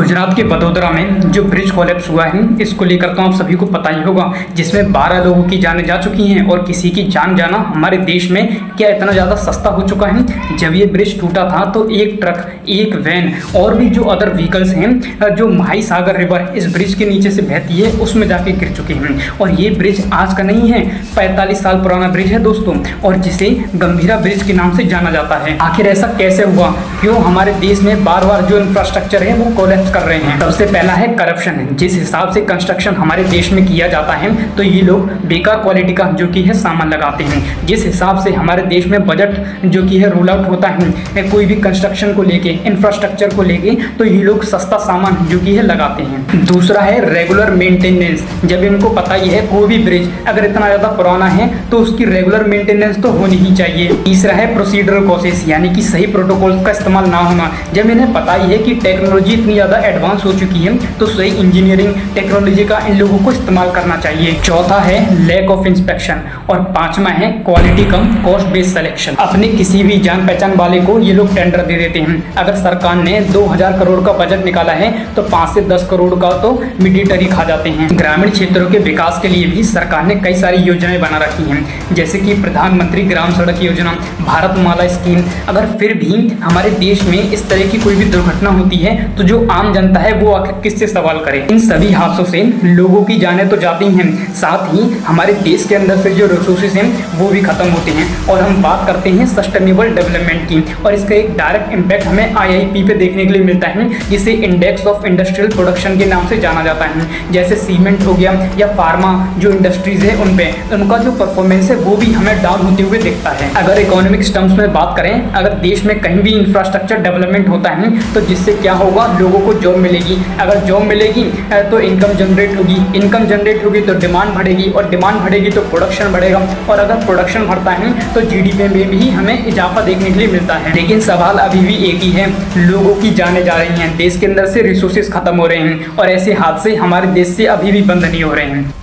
गुजरात के वडोदरा में जो ब्रिज कोलैप्स हुआ है इसको लेकर तो आप सभी को पता ही होगा, जिसमें 12 लोगों की जानें जा चुकी हैं और किसी की जान जाना हमारे देश में क्या इतना ज़्यादा सस्ता हो चुका है। जब ये ब्रिज टूटा था तो एक ट्रक, एक वैन और भी जो अदर व्हीकल्स हैं जो महासागर रिवर इस ब्रिज के नीचे से बहती है उसमें जाके गिर चुके हैं। और ये ब्रिज आज का नहीं है, 45 साल पुराना ब्रिज है दोस्तों, और जिसे गंभीरा ब्रिज के नाम से जाना जाता है। आखिर ऐसा कैसे हुआ, क्यों हमारे देश में बार बार जो इंफ्रास्ट्रक्चर है वो कोलैप्स कर रहे हैं। सबसे पहला है करप्शन। जिस हिसाब से कंस्ट्रक्शन हमारे देश में किया जाता है तो ये लोग बेकार क्वालिटी का जो कि है सामान लगाते हैं। जिस हिसाब से हमारे देश में बजट जो कि है रोल आउट होता है कोई भी कंस्ट्रक्शन को लेके, इंफ्रास्ट्रक्चर को लेके, तो ये लोग सस्ता सामान जो कि है लगाते हैं। दूसरा है रेगुलर मेंटेनेंस। जब इनको पता ही है कोई भी ब्रिज अगर इतना ज़्यादा पुराना है तो उसकी रेगुलर मेंटेनेंस तो होनी ही चाहिए। तीसरा है प्रोसीडरल प्रोसेस, यानी कि सही प्रोटोकॉल्स का इस्तेमाल ना होना। जब इन्हें पता ही है कि टेक्नोलॉजी इतनी ज़्यादा एडवांस हो चुकी है तो सही इंजीनियरिंग टेक्नोलॉजी का इन लोगों को इस्तेमाल करना चाहिए। चौथा है लैक ऑफ इंस्पेक्शन और पांचवा है क्वालिटी कम कॉस्ट बेस्ड सिलेक्शन। अपने किसी भी जान पहचान वाले को ये लोग टेंडर दे देते हैं। अगर सरकार ने 2000 करोड़ का बजट निकाला है तो 5 से 10 करोड़ का तो मिडिटरी खा जाते हैं। ग्रामीण क्षेत्रों के विकास के लिए भी सरकार ने कई सारी योजनाएं बना रखी हैं, जैसे कि प्रधानमंत्री ग्राम सड़क योजना, भारतमाला स्कीम। अगर फिर भी हमारे देश में इस तरह की कोई भी दुर्घटना होती है तो जो आम जनता है वो आखिर किससे सवाल करे। इन सभी हादसों से लोगों की जानें तो जाती हैं, साथ ही हमारे देश के अंदर से जो रिसोर्सेज हैं वो भी खत्म होते हैं। और हम बात करते हैं सस्टेनेबल डेवलपमेंट की, और इसका एक डायरेक्ट इम्पैक्ट हमें IIP पे देखने के लिए मिलता है, जिसे इंडेक्स ऑफ इंडस्ट्रियल प्रोडक्शन के नाम से जाना जाता है। जैसे सीमेंट हो गया या फार्मा जो इंडस्ट्रीज है उनपे उनका जो परफॉर्मेंस है वो भी हमें डाउन होते हुए दिखता है। अगर इकोनॉमिक टर्म्स में बात करें, अगर देश में कहीं भी इंफ्रास्ट्रक्चर डेवलपमेंट होता है तो जिससे क्या होगा, लोगों को जॉब मिलेगी। अगर जॉब मिलेगी तो इनकम जनरेट होगी, इनकम जनरेट होगी तो डिमांड बढ़ेगी, और डिमांड बढ़ेगी तो प्रोडक्शन बढ़ेगा, और अगर प्रोडक्शन बढ़ता है तो GDP में भी हमें इजाफा देखने के लिए मिलता है। लेकिन सवाल अभी भी एक ही है, लोगों की जानें जा रही हैं, देश के अंदर से रिसोर्सेज खत्म हो रहे हैं और ऐसे हादसे हमारे देश से अभी भी बंद नहीं हो रहे हैं।